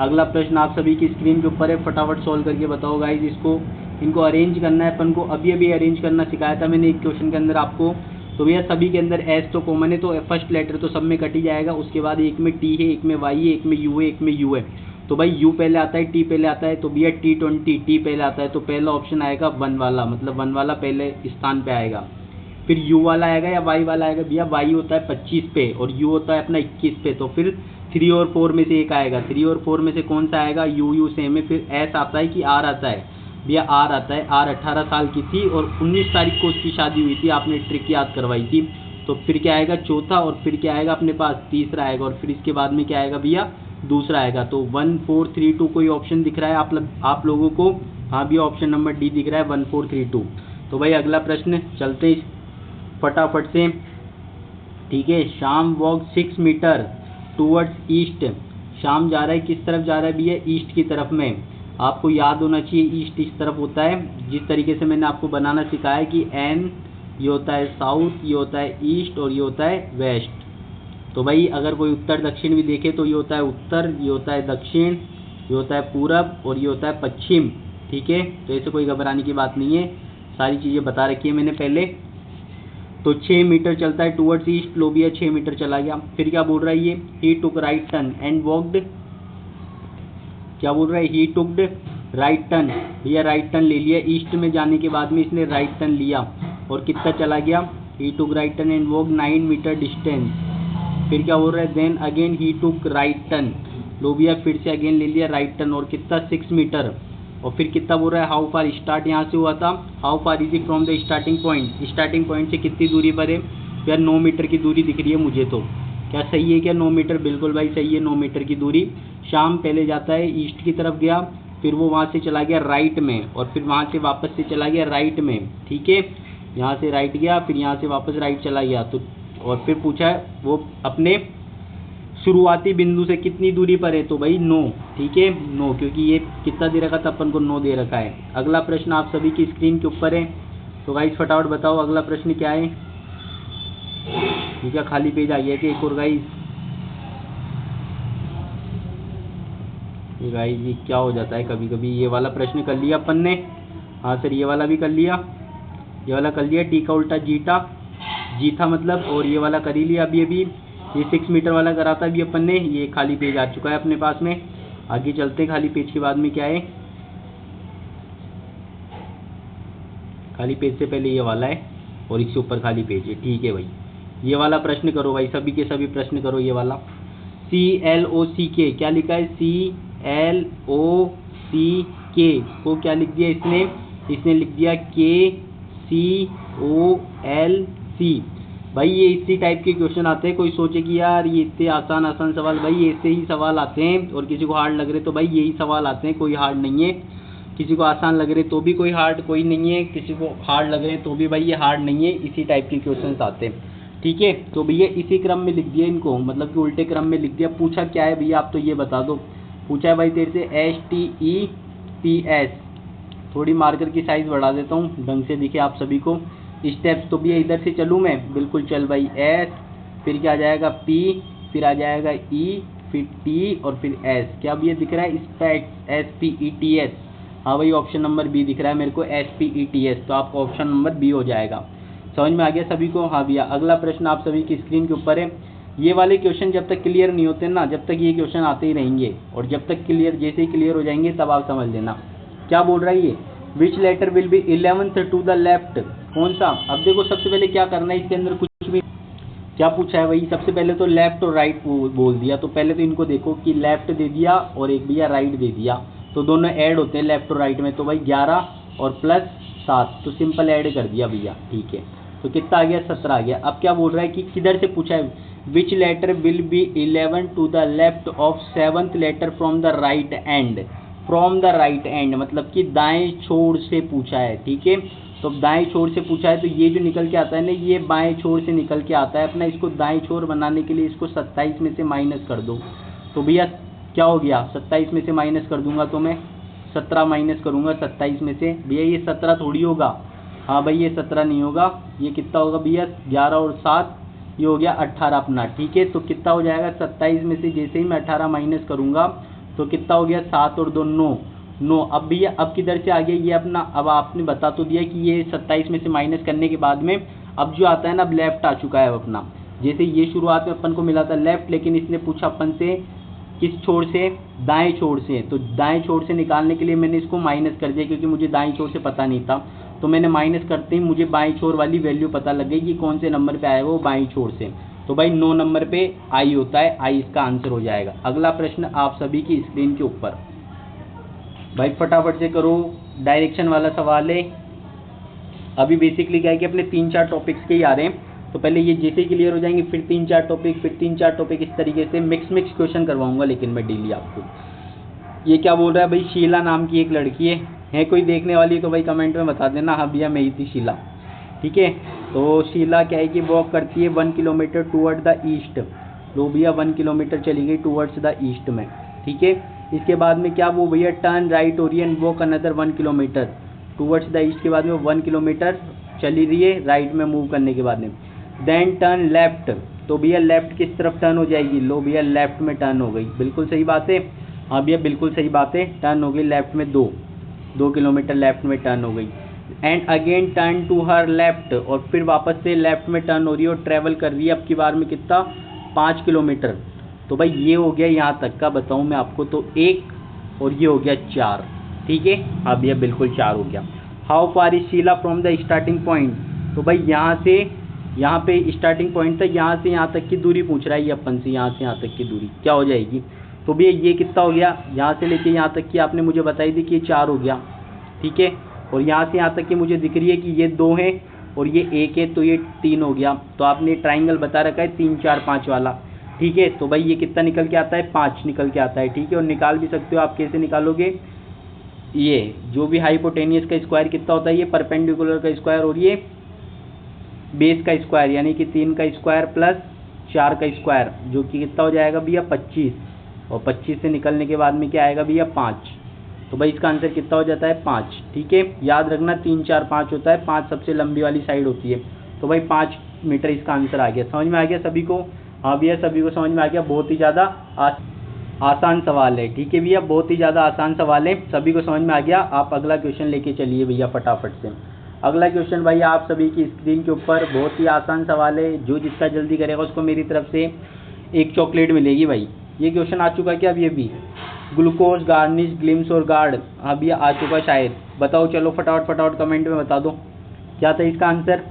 अगला प्रश्न आप सभी की स्क्रीन के ऊपर है, फटाफट सॉल्व करके बताओ गाइज। इसको इनको अरेंज करना है अपन को, अभी अभी अरेंज करना सिखाया था मैंने एक क्वेश्चन के अंदर आपको। तो भैया सभी के अंदर एस तो कॉमन है, तो फर्स्ट लेटर तो सब में कट ही जाएगा। उसके बाद एक में टी है, एक में वाई है, एक में यू है, एक में यू है। तो भाई यू पहले आता है, टी पहले आता है, तो भैया T20 टी पहले आता है, तो पहला ऑप्शन आएगा वन वाला, मतलब वन वाला पहले स्थान पे आएगा। फिर यू वाला आएगा या वाई वाला आएगा, भैया वाई होता है 25 पे और यू होता है अपना 21 पे, तो फिर 3 और 4 में से एक आएगा। 3 और 4 में से कौन सा आएगा, यू सेम है। फिर एस आता है कि आर आता है, भैया आर आता है। आर 18 साल की थी और 19 तारीख को उसकी शादी हुई थी, आपने ट्रिक याद करवाई थी। तो फिर क्या आएगा चौथा, और फिर क्या आएगा अपने पास तीसरा आएगा, और फिर इसके बाद में क्या आएगा भैया दूसरा आएगा। तो 1 4 3 2 कोई ऑप्शन दिख रहा है आप लोगों को, हाँ भैया ऑप्शन नंबर डी दिख रहा है 1 4 3 2। तो भाई अगला प्रश्न चलते फटाफट से, ठीक है। शाम वॉक 6 मीटर टूवर्ड्स ईस्ट, शाम जा रहा है किस तरफ जा रहा है भैया, ईस्ट की तरफ में। आपको याद होना चाहिए ईस्ट इस तरफ होता है, जिस तरीके से मैंने आपको बनाना सिखाया है कि एन ये होता है साउथ, ये होता है ईस्ट और ये होता है वेस्ट। तो भाई अगर कोई उत्तर दक्षिण भी देखे तो ये होता है उत्तर, ये होता है दक्षिण, ये होता है पूरब और ये होता है पश्चिम, ठीक है। तो ऐसे कोई घबराने की बात नहीं है, सारी चीज़ें बता रखी है मैंने पहले। तो 6 मीटर चलता है टूवर्ड्स ईस्ट, लोबिया 6 मीटर चला गया। फिर क्या बोल रहा है ये, ही took right turn and walked, क्या बोल रहा है, ही टुकड राइट टर्न, भैया राइट टर्न ले लिया, ईस्ट में जाने के बाद में इसने राइट टर्न लिया और कितना चला गया, he took right turn and walk 9 metre distance. फिर क्या बोल रहा है, then again he took right turn, लोबिया फिर से अगेन ले लिया राइट टर्न और कितना 6 मीटर। और फिर कितना बोल रहा है, हाउ फार स्टार्ट यहाँ से हुआ था, how far is it from the starting point, starting point से कितनी दूरी पर है, यार 9 मीटर की दूरी दिख रही है मुझे। तो क्या सही है क्या 9 मीटर, बिल्कुल भाई सही है 9 मीटर की दूरी। शाम पहले जाता है ईस्ट की तरफ गया, फिर वो वहाँ से चला गया राइट में और फिर वहाँ से वापस से चला गया राइट में, ठीक है। यहाँ से राइट गया फिर यहाँ से वापस राइट चला गया। तो और फिर पूछा है वो अपने शुरुआती बिंदु से कितनी दूरी पर है, तो भाई 9, ठीक है 9, क्योंकि ये कितना दे रखा था अपन को 9 दे रखा है। अगला प्रश्न आप सभी की स्क्रीन के ऊपर है, तो गाइस फटाफट बताओ अगला प्रश्न क्या है। ठीक है खाली पेज आ गया कि एक और गाइस, ये क्या हो जाता है कभी कभी। ये वाला प्रश्न कर लिया अपन ने, हाँ सर ये वाला भी कर लिया, ये वाला कर लिया, टी का उल्टा जीटा, जी था मतलब, और ये वाला कर ही लिया अभी अभी। ये 6 मीटर वाला करा था अभी अपन ने, ये खाली पेज आ चुका है अपने पास में। आगे चलते, खाली पेज के बाद में क्या है, खाली पेज से पहले ये वाला है और इसके ऊपर खाली पेज है, ठीक है भाई। ये वाला प्रश्न करो भाई, सभी के सभी प्रश्न करो। ये वाला CLOCK क्या लिखा है, CLOCK को क्या लिख दिया इसने लिख दिया KCOLC। भाई ये इसी टाइप के क्वेश्चन आते हैं, कोई सोचे कि यार ये इतने आसान आसान सवाल, भाई ऐसे ही सवाल आते हैं। और किसी को हार्ड लग रहे तो भाई यही सवाल आते हैं, कोई हार्ड नहीं है। किसी को आसान लग रहे तो भी कोई हार्ड कोई नहीं है, किसी को हार्ड लग रहे तो भी भाई ये हार्ड नहीं है, इसी टाइप के क्वेश्चन आते हैं, ठीक है। तो भैया इसी क्रम में लिख दिया इनको, मतलब कि उल्टे क्रम में लिख दिया। पूछा क्या है भैया आप तो ये बता दो, पूछा है भाई तेरे से STEPS, थोड़ी मार्कर की साइज़ बढ़ा देता हूँ ढंग से दिखे आप सभी को। स्टेप्स तो भैया इधर से चलूँ मैं, बिल्कुल चल भाई, S फिर क्या आ जाएगा P, फिर आ जाएगा E, फिर T और फिर S। क्या भैया दिख रहा है, स्पेट्स, SPETS, हाँ भाई ऑप्शन नंबर बी दिख रहा है मेरे को, SPETS, तो आपका ऑप्शन नंबर बी हो जाएगा। समझ में आ गया सभी को, हाँ भैया। अगला प्रश्न आप सभी की स्क्रीन के ऊपर है। ये वाले क्वेश्चन जब तक क्लियर नहीं होते ना, जब तक ये क्वेश्चन आते ही रहेंगे, और जब तक क्लियर, जैसे ही क्लियर हो जाएंगे तब आप समझ लेना। क्या बोल रहा है ये, which letter will be 11th to the left, कौन सा। अब देखो सबसे पहले क्या करना है, इसके अंदर कुछ भी क्या पूछा है भाई, सबसे पहले तो लेफ्ट और राइट बोल दिया। तो पहले तो इनको देखो कि लेफ्ट दे दिया और एक भैया राइट दे दिया, तो दोनों ऐड होते हैं लेफ्ट और राइट में, तो भाई 11 और प्लस 7, तो सिंपल ऐड कर दिया भैया, ठीक है। तो कितना आ गया, 17 आ गया। अब क्या बोल रहा है कि किधर से पूछा है, which letter will be 11 to the left of 7th letter from the right end, from the right end मतलब कि दाएं छोर से पूछा है, ठीक है। तो दाएं छोर से पूछा है, तो ये जो निकल के आता है ना, ये बाएं छोर से निकल के आता है अपना। इसको दाएं छोर बनाने के लिए इसको 27 में से माइनस कर दो। तो भैया क्या हो गया, 27 में से माइनस कर दूंगा तो मैं 17 माइनस करूंगा 27 में से। भैया ये 17 थोड़ी होगा, हाँ भाई ये 17 नहीं होगा, ये कितना होगा भैया, 11 और 7 ये हो गया 18 अपना। ठीक है, तो कितना हो जाएगा, 27 में से जैसे ही मैं 18 माइनस करूंगा तो कितना हो गया, 7 और 2 9। अब भैया अब किधर से आ गया ये अपना, अब आपने बता तो दिया कि ये 27 में से माइनस करने के बाद में अब जो आता है ना, अब लेफ्ट आ चुका है अपना। जैसे ये शुरुआत में अपन को मिला था लेफ्ट, लेकिन इसने पूछा अपन से किस छोर से, दाएं छोर से। तो दाएं छोर से निकालने के लिए मैंने इसको माइनस कर दिया, क्योंकि मुझे दाएं छोर से पता नहीं था। तो मैंने माइनस करते ही मुझे बाएं छोर वाली वैल्यू पता लग गई कि कौन से नंबर पे आएगा वो बाएं छोर से। तो भाई 9 नंबर पे आई होता है, आई इसका आंसर हो जाएगा। अगला प्रश्न आप सभी की स्क्रीन के ऊपर, भाई फटाफट से करो, डायरेक्शन वाला सवाल है। अभी बेसिकली क्या है कि अपने 3-4 टॉपिक्स के ही आ रहे हैं, तो पहले ये जैसे ही क्लियर हो जाएंगे फिर 3-4 टॉपिक, फिर 3-4 टॉपिक, इस तरीके से मिक्स क्वेश्चन करवाऊंगा लेकिन मैं डेली आपको। ये क्या बोल रहा है भाई, शीला नाम की एक लड़की है कोई देखने वाली तो भाई कमेंट में बता देना, हाँ भैया मैं ही थी शीला। ठीक है, तो शीला क्या है कि वॉक करती है 1 किलोमीटर टूवर्ड द ईस्ट। लो भैया 1 किलोमीटर चली गई टूवर्ड्स द ईस्ट में। ठीक है, इसके बाद में क्या वो भैया टर्न राइट हो रही है and walk another 1 kilometre towards the east के बाद में 1 किलोमीटर चली रही है राइट में मूव करने के बाद में। देन टर्न लेफ्ट, तो भैया लेफ्ट किस तरफ टर्न हो जाएगी, लो भैया लेफ्ट में टर्न हो गई, बिल्कुल सही बात है, हाँ भैया बिल्कुल सही बात है, टर्न हो गई लेफ्ट में 2 किलोमीटर लेफ्ट में टर्न हो गई। And again turn to her left, और फिर वापस से लेफ्ट में टर्न हो रही है और ट्रेवल कर रही है अब की बार में कितना, 5 किलोमीटर। तो भाई ये हो गया यहाँ तक का, बताऊँ मैं आपको तो 1 और ये हो गया 4। ठीक है, हाँ भैया बिल्कुल 4 हो गया। How far is Sheela from the starting point, तो भाई यहाँ से यहाँ पे स्टार्टिंग पॉइंट तक, यहाँ से यहाँ तक की दूरी पूछ रहा है ये अपन से, यहाँ से यहाँ तक की दूरी क्या हो जाएगी। तो भैया ये कितना हो गया, यहाँ से लेके यहाँ तक की आपने मुझे बताई थी कि ये 4 हो गया। ठीक है, और यहाँ से यहाँ तक की मुझे दिख रही है कि ये 2 है और ये 1 है, तो ये 3 हो गया। तो आपने ट्राइंगल बता रखा है 3 4 5 वाला। ठीक है, तो भाई ये कितना निकल के आता है, 5 निकल के आता है। ठीक है, और निकाल भी सकते हो आप, कैसे निकालोगे, ये जो भी हाइपोटेनियस का स्क्वायर कितना होता है, ये परपेंडिकुलर का स्क्वायर और ये बेस का स्क्वायर, यानी कि 3 का स्क्वायर प्लस 4 का स्क्वायर, जो कि कितना हो जाएगा भैया 25, और 25 से निकलने के बाद में क्या आएगा भैया 5। तो भाई इसका आंसर कितना हो जाता है 5। ठीक है, याद रखना 3 4 5 होता है, 5 सबसे लंबी वाली साइड होती है। तो भाई 5 मीटर इसका आंसर आ गया। समझ में आ गया सभी को, हाँ भैया सभी को समझ में आ गया। बहुत ही ज़्यादा आसान सवाल है। ठीक है भैया, बहुत ही ज़्यादा आसान सवाल है, सभी को समझ में आ गया। आप अगला क्वेश्चन लेके चलिए भैया फटाफट से। अगला क्वेश्चन भाई आप सभी की स्क्रीन के ऊपर, बहुत ही आसान सवाल है, जो जिसका जल्दी करेगा उसको मेरी तरफ से एक चॉकलेट मिलेगी भाई। ये क्वेश्चन आ चुका क्या अभी अभी, ग्लूकोज गार्निश ग्लिम्स और गार्ड, हाँ भैया आ चुका शायद, बताओ चलो फटाफट कमेंट में बता दो क्या था इसका आंसर।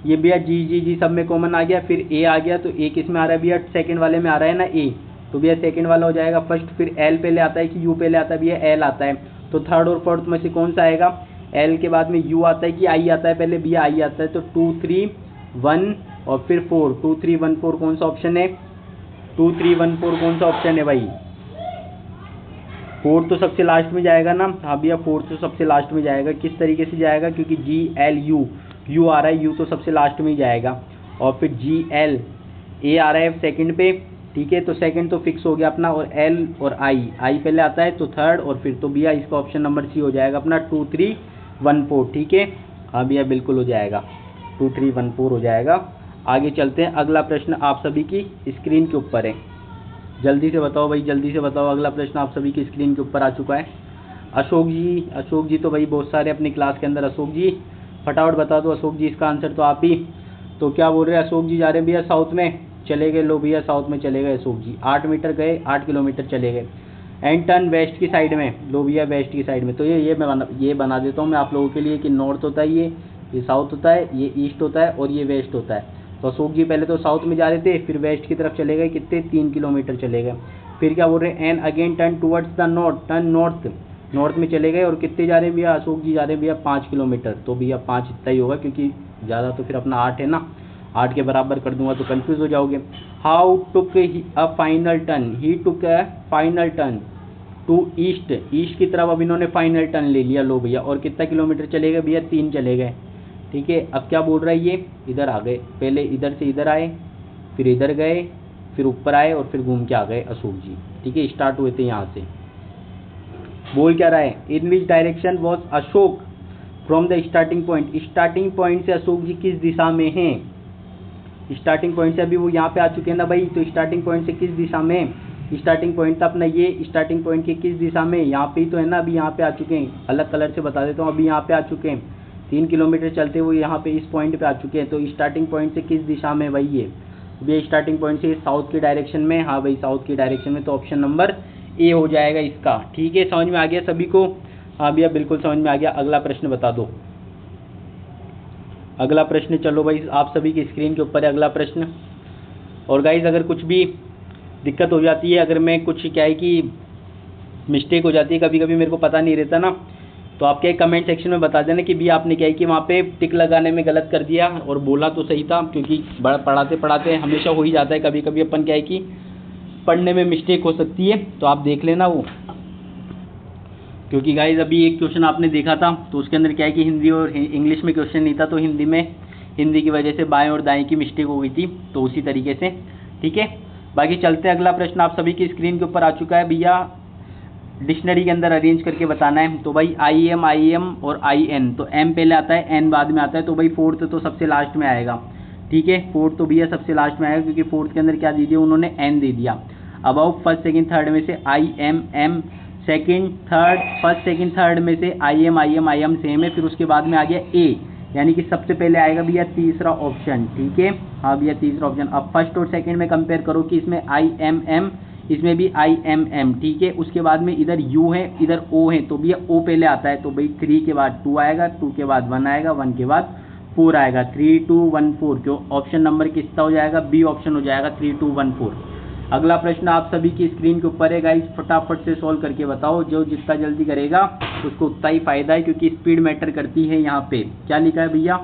ये भैया जी सब में कॉमन आ गया, फिर ए आ गया, तो ए किस में आ रहा है भैया, सेकंड वाले में आ रहा है ना ए, तो भैया सेकंड वाला हो जाएगा फर्स्ट। फिर एल पहले आता है कि यू पहले आता है भैया, एल आता है, तो थर्ड और फोर्थ में से कौन सा आएगा, एल के बाद में यू आता है कि आई आता है, पहले भैया आई आता है, तो 2 3 1 और फिर 4, 2 3 1 4 कौन सा ऑप्शन है, 2 3 1 4 कौन सा ऑप्शन है भाई, 4 तो सबसे लास्ट में जाएगा ना, हाँ भैया 4 तो सबसे लास्ट में जाएगा। किस तरीके से जाएगा, क्योंकि जी एल यू आ रहा है, यू तो सबसे लास्ट में ही जाएगा, और फिर जी एल ए आ रहा है सेकंड पे। ठीक है, तो सेकंड तो फिक्स हो गया अपना, और एल और आई पहले आता है तो थर्ड, और फिर तो भैया इसका ऑप्शन नंबर सी हो जाएगा अपना 2 3 1 4। ठीक है, हाँ भैया बिल्कुल हो जाएगा, 2 3 1 4 हो जाएगा। आगे चलते हैं, अगला प्रश्न आप सभी की स्क्रीन के ऊपर है, जल्दी से बताओ भाई, जल्दी से बताओ। अगला प्रश्न आप सभी की स्क्रीन के ऊपर आ चुका है। अशोक जी तो भाई बहुत सारे अपनी क्लास के अंदर, अशोक जी फटाफट बता दो, अशोक जी इसका आंसर तो आप ही। तो क्या बोल रहे हैं अशोक जी, जा रहे हैं भैया साउथ में, चले गए, लो भैया साउथ में चले गए अशोक जी, 8 मीटर गए, 8 किलोमीटर चले गए। एंड टर्न वेस्ट की साइड में, लो भैया वेस्ट की साइड में, तो ये बना देता हूँ मैं आप लोगों के लिए कि नॉर्थ होता है ये साउथ होता है, ये ईस्ट होता है और ये वेस्ट होता है। तो अशोक जी पहले तो साउथ में जा रहे थे, फिर वेस्ट की तरफ चले गए, कितने 3 किलोमीटर चले गए। फिर क्या बोल रहे हैं, and again turn towards the north, turn north में चले गए, और कितने जा रहे हैं भैया अशोक जी, जा रहे हैं भैया 5 किलोमीटर। तो भैया 5 इतना ही होगा, क्योंकि ज़्यादा तो फिर अपना 8 है ना, 8 के बराबर कर दूंगा तो कंफ्यूज हो जाओगे। How took a final turn, he took a final turn to east की तरफ अब इन्होंने फाइनल टर्न ले लिया, लो भैया, और कितना किलोमीटर चले गए भैया 3 चले गए। ठीक है। अब क्या बोल रहा है ये, इधर आ गए, पहले इधर से इधर आए, फिर इधर गए, फिर ऊपर आए और फिर घूम के आ गए अशोक जी। ठीक है, स्टार्ट हुए थे यहाँ से। बोल क्या रहा है, in which direction was Ashok from the starting point, starting point से अशोक जी किस दिशा में हैं। स्टार्टिंग पॉइंट से अभी वो यहाँ पे आ चुके हैं ना भाई, तो स्टार्टिंग पॉइंट से किस दिशा में, स्टार्टिंग पॉइंट था अपना ये, स्टार्टिंग पॉइंट के किस दिशा में, यहाँ पे ही तो है ना, अभी यहाँ पे आ चुके हैं। अलग कलर से बता देता हूँ, अभी यहाँ पे आ चुके हैं, 3 किलोमीटर चलते हुए यहाँ पे इस पॉइंट पे आ चुके हैं। तो स्टार्टिंग पॉइंट से किस दिशा में भाई ये स्टार्टिंग पॉइंट से साउथ की डायरेक्शन में। हाँ भाई साउथ की डायरेक्शन में, तो ऑप्शन नंबर ए हो जाएगा इसका। ठीक है, समझ में आ गया सभी को। हाँ भैया बिल्कुल समझ में आ गया। अगला प्रश्न बता दो, अगला प्रश्न चलो भाई, आप सभी की स्क्रीन के ऊपर है अगला प्रश्न। और गाइज अगर कुछ भी दिक्कत हो जाती है, अगर मैं कुछ क्या है कि मिस्टेक हो जाती है, कभी कभी मेरे को पता नहीं रहता ना, तो आप क्या कमेंट सेक्शन में बता देना कि भी आपने क्या है कि वहाँ पे टिक लगाने में गलत कर दिया और बोला तो सही था, क्योंकि पढ़ाते पढ़ाते हमेशा हो ही जाता है, कभी कभी अपन क्या है कि पढ़ने में मिस्टेक हो सकती है, तो आप देख लेना वो। क्योंकि गाइज अभी एक क्वेश्चन आपने देखा था, तो उसके अंदर क्या है कि हिंदी और इंग्लिश में क्वेश्चन नहीं था, तो हिंदी की वजह से बाएं और दाएं की मिस्टेक हो गई थी, तो उसी तरीके से। ठीक है, बाकी चलते हैं। अगला प्रश्न आप सभी की स्क्रीन के ऊपर आ चुका है भैया, डिक्शनरी के अंदर अरेंज करके बताना है। तो भाई आई एम और IN, तो M पहले आता है, N बाद में आता है, तो भाई फोर्थ तो सबसे लास्ट में आएगा। ठीक है, फोर्थ तो भैया सबसे लास्ट में आएगा, क्योंकि फोर्थ के अंदर क्या दे दिया उन्होंने, N दे दिया। अबाउट फर्स्ट सेकंड थर्ड में से IM second third, first second third में से IM सेम है, फिर उसके बाद में आ गया A, यानी कि सबसे पहले आएगा भैया तीसरा ऑप्शन। ठीक है, हाँ भैया तीसरा ऑप्शन। अब फर्स्ट और सेकंड में कंपेयर करो कि इसमें IM, इसमें भी IM। ठीक है, उसके बाद में इधर U है, इधर O है, तो भैया O पहले आता है, तो भाई 3 के बाद 2 आएगा, 2 के बाद 1 आएगा, 1 के बाद 4 आएगा, 3 2 1 4, क्यों ऑप्शन नंबर किसका हो जाएगा, B ऑप्शन हो जाएगा, 3 2 1 4। अगला प्रश्न आप सभी की स्क्रीन के ऊपर है गाइस, फटाफट से सॉल्व करके बताओ, जो जितना जल्दी करेगा उसको उतना ही फायदा है, क्योंकि स्पीड मैटर करती है। यहाँ पे क्या लिखा है भैया,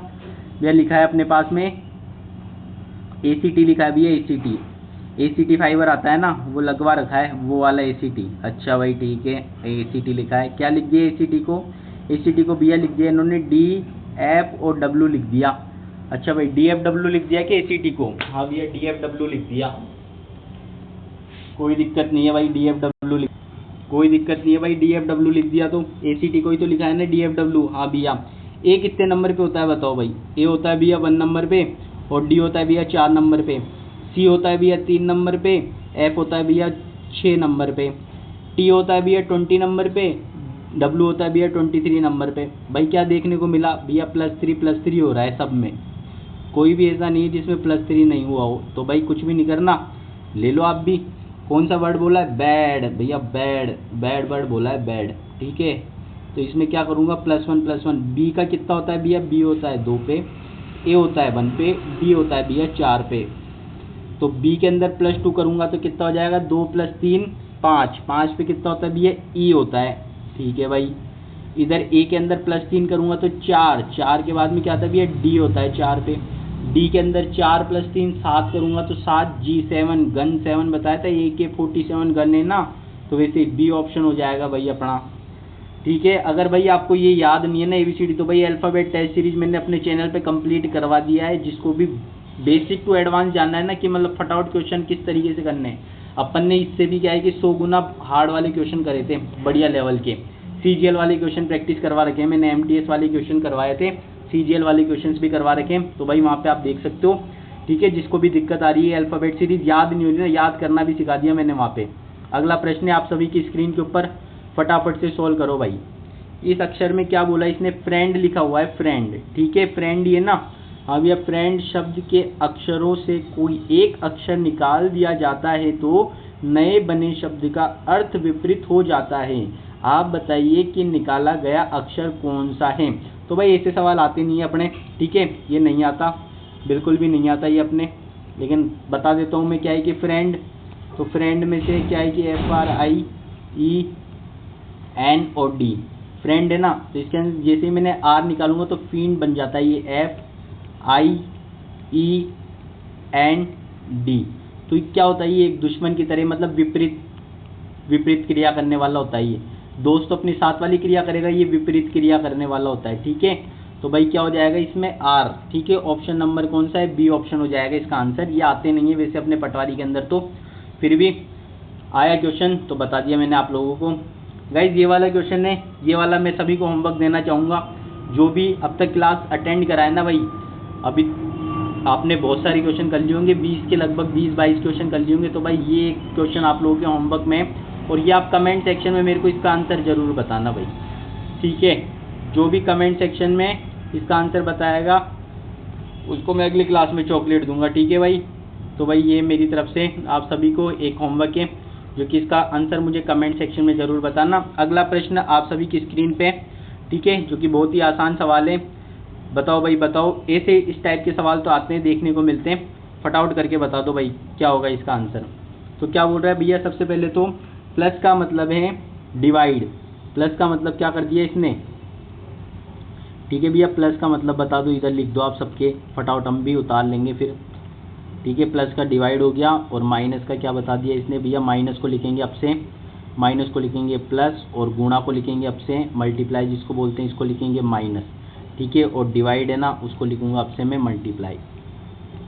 लिखा है अपने पास में ACT लिखा है भैया, ACT फाइबर आता है ना, वो लगवा रखा है, वो वाला ACT। अच्छा भाई ठीक है, ACT लिखा है। क्या लिख दिया ACT को भैया लिख दिया इन्होंने DF और W लिख दिया। अच्छा भाई DFW लिख दिया कि ACT को, हाँ भैया DFW लिख दिया, कोई दिक्कत नहीं है भाई, कोई दिक्कत नहीं है भाई, DFW लिख दिया, तो ACT को ही तो लिखा है ना DFW। हाँ भैया, A कितने नंबर पे होता है बताओ भाई, A होता है भैया 1 नंबर पे, और D होता है भैया 4 नंबर पे, C होता है भैया 3 नंबर पे, F होता है भैया 6 नंबर पे, T होता है भैया 20 नंबर पे, W होता है भैया 23 नंबर पे। भाई क्या देखने को मिला भैया, +3 हो रहा है सब में, कोई भी ऐसा नहीं है जिसमें +3 नहीं हुआ हो। तो भाई कुछ भी नहीं करना, ले लो आप भी। कौन सा वर्ड बोला है, बैड भैया, बैड वर्ड बोला है, बैड। ठीक है, तो इसमें क्या करूँगा, +1 B का कितना होता है भैया, B होता है 2 पे, A होता है 1 पे, D होता है भैया 4 पे, तो B के अंदर +2 करूँगा तो कितना हो जाएगा, 2 + 3 5, 5 पे कितना होता है भैया, E होता है। ठीक है भाई, इधर A के अंदर +3 करूँगा तो 4, 4 के बाद में क्या आता है भैया, D होता है 4 पे, D के अंदर 4 + 3 7 करूँगा तो 7, G7 गन 7 बताया था, AK-47 गन है ना, तो वैसे B ऑप्शन हो जाएगा भाई अपना। ठीक है, अगर भाई आपको ये याद नहीं है ना ABCD, तो भाई अल्फ़ाबेट टेस्ट सीरीज मैंने अपने चैनल पे कंप्लीट करवा दिया है, जिसको भी बेसिक टू एडवांस जानना है ना, कि मतलब फटाफट क्वेश्चन किस तरीके से करने हैं। अपन ने इससे भी क्या है कि 100 गुना हार्ड वाले क्वेश्चन करे थे, बढ़िया लेवल के। CGL वाले क्वेश्चन प्रैक्टिस करवा रखे हैं मैंने, MTS वाले क्वेश्चन करवाए थे, CGL वाले क्वेश्चंस भी करवा रखे हैं, तो भाई वहाँ पे आप देख सकते हो। ठीक है, जिसको भी दिक्कत आ रही है, अल्फ़ाबेट सीरीज याद नहीं हो रही ना, याद करना भी सिखा दिया मैंने वहाँ पे। अगला प्रश्न है आप सभी की स्क्रीन के ऊपर, फटाफट से सॉल्व करो भाई। इस अक्षर में क्या बोला, इसने फ्रेंड लिखा हुआ है, फ्रेंड। ठीक है, फ्रेंड ये ना, हाँ भैया, फ्रेंड शब्द के अक्षरों से कोई एक अक्षर निकाल दिया जाता है तो नए बने शब्द का अर्थ विपरीत हो जाता है। आप बताइए कि निकाला गया अक्षर कौन सा है। तो भाई ऐसे सवाल आते नहीं है अपने, ठीक है, ये नहीं आता, बिल्कुल भी नहीं आता ये अपने, लेकिन बता देता हूँ मैं क्या है कि फ्रेंड, तो फ्रेंड में से क्या है कि FRIEN और D, फ्रेंड है ना, तो इसके अंदर जैसे ही मैंने R निकालूंगा तो फींड बन जाता है ये FIEND। तो क्या होता है ये, एक दुश्मन की तरह, मतलब विपरीत क्रिया करने वाला होता है ये। दोस्त अपनी साथ वाली क्रिया करेगा, ये विपरीत क्रिया करने वाला होता है। ठीक है, तो भाई क्या हो जाएगा इसमें आर, ठीक है। ऑप्शन नंबर कौन सा है, बी ऑप्शन हो जाएगा इसका आंसर। ये आते नहीं है वैसे अपने पटवारी के अंदर, तो फिर भी आया क्वेश्चन तो बता दिया मैंने आप लोगों को। गाइज ये वाला क्वेश्चन है, ये वाला मैं सभी को होमवर्क देना चाहूँगा, जो भी अब तक क्लास अटेंड कराए ना भाई, अभी आपने बहुत सारे क्वेश्चन कर लिए होंगे, 20 के लगभग 20-22 क्वेश्चन कर लिए होंगे। तो भाई ये क्वेश्चन आप लोगों के होमवर्क में, और ये आप कमेंट सेक्शन में मेरे को इसका आंसर ज़रूर बताना भाई, ठीक है। जो भी कमेंट सेक्शन में इसका आंसर बताएगा उसको मैं अगली क्लास में चॉकलेट दूंगा, ठीक है भाई। तो भाई ये मेरी तरफ से आप सभी को एक होमवर्क है, जो कि इसका आंसर मुझे कमेंट सेक्शन में ज़रूर बताना। अगला प्रश्न आप सभी की स्क्रीन पे, ठीक है, जो कि बहुत ही आसान सवाल है। बताओ भाई बताओ, ऐसे इस टाइप के सवाल तो आते हैं, देखने को मिलते हैं, फटाफट करके बता दो भाई क्या होगा इसका आंसर। तो क्या बोल रहा है भैया, सबसे पहले तो प्लस का मतलब है डिवाइड, प्लस का मतलब क्या कर दिया इसने, ठीक है भैया। प्लस का मतलब बता दो, इधर लिख दो आप सबके, फटाफट हम भी उतार लेंगे फिर, ठीक है। प्लस का डिवाइड हो गया, और माइनस का क्या बता दिया इसने भैया, माइनस को लिखेंगे अब से, माइनस को लिखेंगे प्लस, और गुणा को लिखेंगे अब से मल्टीप्लाई जिसको बोलते हैं, इसको लिखेंगे माइनस, ठीक है। और डिवाइड है ना, उसको लिखूंगा अब से मैं मल्टीप्लाई।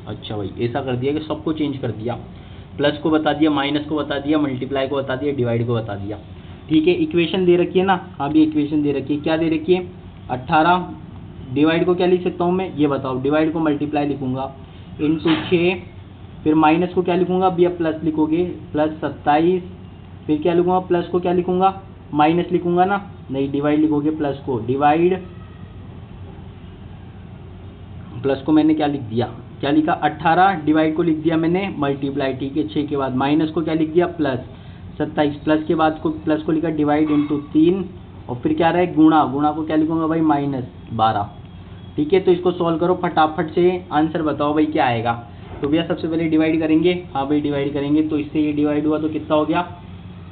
अच्छा भाई ऐसा कर दिया कि सबको चेंज कर दिया, प्लस को बता दिया, माइनस को बता दिया, मल्टीप्लाई को बता दिया, डिवाइड को बता दिया, ठीक है। इक्वेशन दे रखी है ना, हाँ भी इक्वेशन दे रखी है, क्या दे रखी है 18, डिवाइड को क्या लिख सकता हूँ मैं, ये बताओ। डिवाइड को मल्टीप्लाई लिखूंगा इंटू 6, फिर माइनस को क्या लिखूंगा भैया, प्लस लिखोगे, प्लस 27, फिर क्या लिखूंगा, प्लस को क्या लिखूंगा, माइनस लिखूंगा ना, नहीं डिवाइड लिखोगे, प्लस को डिवाइड, प्लस को मैंने क्या लिख दिया, क्या लिखा 18, डिवाइड को लिख दिया मैंने मल्टीप्लाई, ठीक है। 6 के बाद माइनस को क्या लिख दिया प्लस 27, प्लस के बाद को प्लस को लिखा डिवाइड इंटू 3, और फिर क्या रहा है गुणा, गुणा को क्या लिखूंगा भाई -12, ठीक है। तो इसको सॉल्व करो फटाफट से, आंसर बताओ भाई क्या आएगा। तो भैया सबसे पहले डिवाइड करेंगे, हाँ भाई डिवाइड करेंगे, तो इससे ये डिवाइड हुआ तो कितना हो गया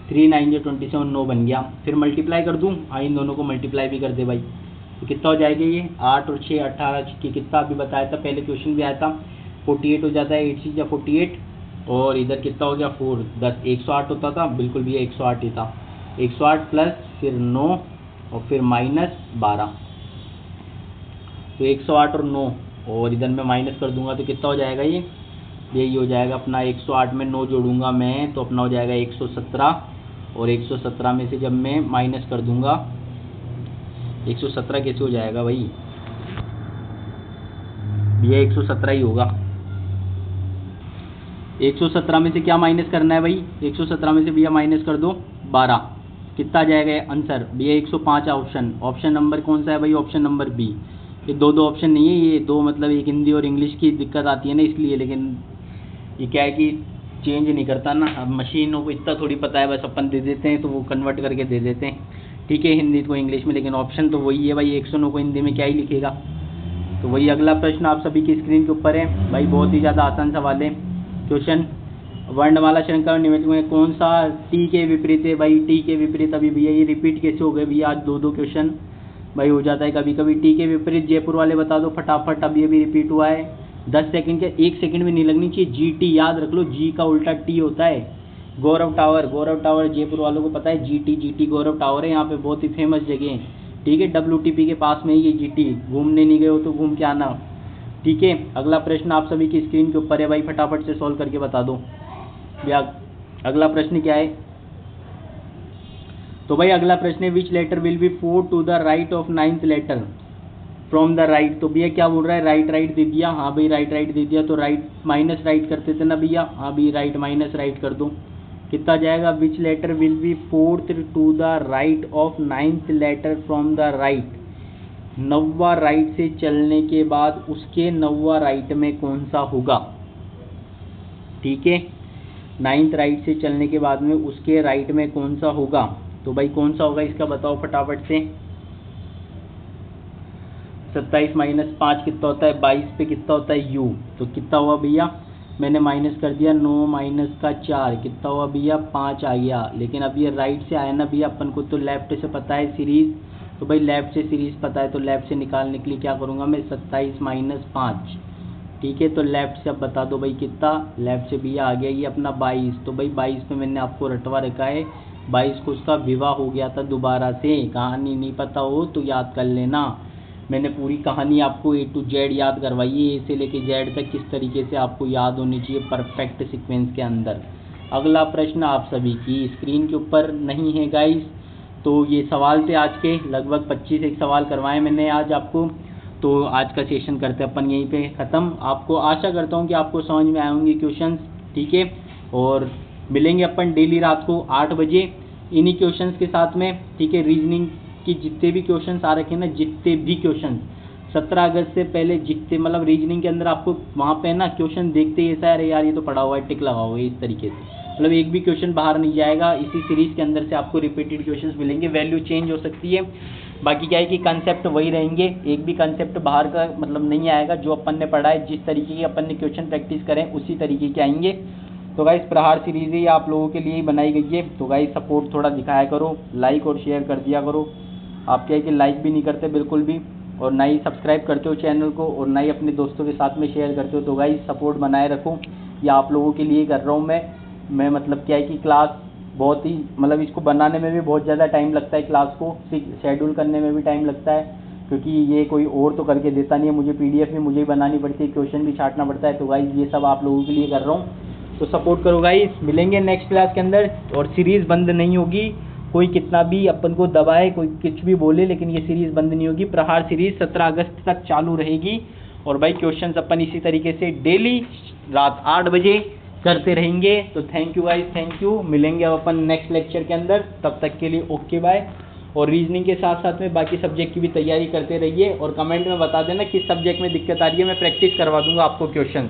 3 9 27, 9 बन गया। फिर मल्टीप्लाई कर दूँ, हाँ इन दोनों को मल्टीप्लाई भी कर दे भाई, तो कितना हो जाएगा ये 8 और 6 18 की, कितना अभी बताया था पहले क्वेश्चन भी आया था, 48 हो जाता है, 8 6 48, और इधर कितना हो गया 4 10 108 होता था, बिल्कुल भैया 108 ही था, 108 प्लस फिर 9 और फिर -12, तो 108 और 9, और इधर मैं माइनस कर दूंगा तो कितना हो जाएगा ये, यही हो जाएगा अपना 108 में 9 जोड़ूंगा मैं तो अपना हो जाएगा 117, और 117 में से जब मैं माइनस कर दूंगा 117 कैसे हो जाएगा भाई, ये 117 ही होगा। 117 में से क्या माइनस करना है भाई, 117 में से भैया माइनस कर दो 12, कितना आ जाएगा आंसर भैया 105। ऑप्शन नंबर कौन सा है भाई, ऑप्शन नंबर बी। ये दो ऑप्शन नहीं है, ये दो मतलब एक हिंदी और इंग्लिश की दिक्कत आती है ना इसलिए, लेकिन ये क्या है कि चेंज नहीं करता ना, अब मशीनों को इतना थोड़ी पता है, बस अपन दे देते हैं तो वो कन्वर्ट करके दे देते हैं, ठीक है, हिंदी को इंग्लिश में, लेकिन ऑप्शन तो वही है भाई, 109 को हिंदी में क्या ही लिखेगा। तो वही अगला प्रश्न आप सभी की स्क्रीन के ऊपर है भाई, बहुत ही ज़्यादा आसान सवाल है क्वेश्चन। वर्णमाला श्रृंखला निम्नलिखित में कौन सा टी के विपरीत है भाई, टी के विपरीत, अभी भैया ये रिपीट कैसे हो गए भैया, आज दो क्वेश्चन भाई हो जाता है कभी कभी। टी के विपरीत जयपुर वाले बता दो फटाफट, अब ये भी रिपीट हुआ है 10 सेकंड के, 1 सेकंड भी नहीं लगनी चाहिए। GT याद रख लो, जी का उल्टा टी होता है। गौरव टावर जयपुर वालों को पता है, GT गौरव टावर है, यहाँ पे बहुत ही फेमस जगह है, ठीक है। WTP के पास में ही ये GT, घूमने नहीं गए हो तो घूम के आना, ठीक है। अगला प्रश्न आप सभी की स्क्रीन के ऊपर है भाई, फटाफट से सॉल्व करके बता दो भैया। अगला प्रश्न क्या है, तो भाई अगला प्रश्न है which letter will be 4 to the right of 9th letter from the right. तो भैया क्या बोल रहा है, राइट दे दिया, हाँ भाई राइट दे दिया, तो राइट माइनस राइट करते थे ना भैया, हाँ भाई राइट माइनस राइट कर दो, कितना जाएगा which letter will be 4th to the right of 9th letter from the right. 9वां राइट से चलने के बाद उसके 9वां राइट में कौन सा होगा, ठीक है। 9th राइट से चलने के बाद में उसके राइट में कौन सा होगा, तो भाई कौन सा होगा इसका बताओ फटाफट से। 27 - 5 कितना होता है, 22 पे कितना होता है u, तो कितना हुआ भैया, मैंने माइनस कर दिया 9 - 4 कितना हुआ भैया 5 आ गया। लेकिन अब ये राइट से आया ना भैया, अपन को तो लेफ्ट से पता है सीरीज, तो भाई लेफ्ट से सीरीज पता है, तो लेफ्ट से निकालने के लिए क्या करूँगा मैं 27 - 5, ठीक है। तो लेफ्ट से अब बता दो भाई कितना, लेफ्ट से भैया आ गया ये अपना 22, तो भाई 22 पे मैंने आपको रटवा रखा है, 22 को उसका विवाह हो गया था दोबारा से, कहानी नहीं पता हो तो याद कर लेना। मैंने पूरी कहानी आपको A to Z याद करवाई है, A से लेके Z तक किस तरीके से आपको याद होनी चाहिए परफेक्ट सीक्वेंस के अंदर। अगला प्रश्न आप सभी की स्क्रीन के ऊपर नहीं है गाइस, तो ये सवाल थे आज के, लगभग 25 एक सवाल करवाए मैंने आज आपको। तो आज का सेशन करते हैं अपन यहीं पे ख़त्म। आपको आशा करता हूँ कि आपको समझ में आए होंगे क्वेश्चंस, ठीक है। और मिलेंगे अपन डेली रात को 8 बजे इन्हीं क्वेश्चंस के साथ में, ठीक है। रीजनिंग की जितने भी क्वेश्चंस आ रखे हैं ना, जितने भी क्वेश्चंस 17 अगस्त से पहले जितने, मतलब रीजनिंग के अंदर आपको वहाँ पे ना क्वेश्चन देखते ही ऐसा अरे यार ये तो पढ़ा हुआ है, टिक लगा हुआ है, इस तरीके से, मतलब एक भी क्वेश्चन बाहर नहीं जाएगा। इसी सीरीज़ के अंदर से आपको रिपीटेड क्वेश्चंस मिलेंगे। वैल्यू चेंज हो सकती है, बाकी क्या है कि कंसेप्ट वही रहेंगे, एक भी कंसेप्ट बाहर का मतलब नहीं आएगा। जो अपन ने पढ़ा है, जिस तरीके की अपन ने क्वेश्चन प्रैक्टिस करें उसी तरीके के आएंगे। तो गाइस प्रहार सीरीज़ ही आप लोगों के लिए ही बनाई गई है, तो गाइस सपोर्ट थोड़ा दिखाया करो, लाइक और शेयर कर दिया करो। आप क्या है कि लाइक भी नहीं करते बिल्कुल भी, और ना ही सब्सक्राइब करते हो चैनल को, और ना ही अपने दोस्तों के साथ में शेयर करते हो। तो गाइस सपोर्ट बनाए रखो, ये आप लोगों के लिए कर रहा हूँ मैं मतलब क्या है कि क्लास बहुत ही, मतलब इसको बनाने में भी बहुत ज़्यादा टाइम लगता है, क्लास को शेड्यूल करने में भी टाइम लगता है, क्योंकि ये कोई और तो करके देता नहीं है मुझे। PDF भी मुझे ही बनानी पड़ती है, क्वेश्चन भी छांटना पड़ता है। तो गाइस ये सब आप लोगों के लिए कर रहा हूँ, तो सपोर्ट करो गाइस। मिलेंगे नेक्स्ट क्लास के अंदर, और सीरीज़ बंद नहीं होगी। कोई कितना भी अपन को दबाए, कोई कुछ भी बोले, लेकिन ये सीरीज़ बंद नहीं होगी। प्रहार सीरीज़ 17 अगस्त तक चालू रहेगी, और भाई क्वेश्चंस अपन इसी तरीके से डेली रात 8 बजे करते रहेंगे। तो thank you guys, thank you. मिलेंगे अब अपन नेक्स्ट लेक्चर के अंदर, तब तक के लिए ओके बाय। और रीजनिंग के साथ साथ में बाकी सब्जेक्ट की भी तैयारी करते रहिए, और कमेंट में बता देना किस सब्जेक्ट में दिक्कत आ रही है, मैं प्रैक्टिस करवा दूंगा आपको क्वेश्चन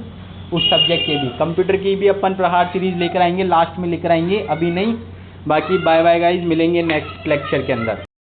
उस सब्जेक्ट के भी। कंप्यूटर की भी अपन प्रहार सीरीज़ लेकर आएंगे, लास्ट में लेकर आएंगे, अभी नहीं। बाकी बाय बाय गाइज, मिलेंगे नेक्स्ट लेक्चर के अंदर।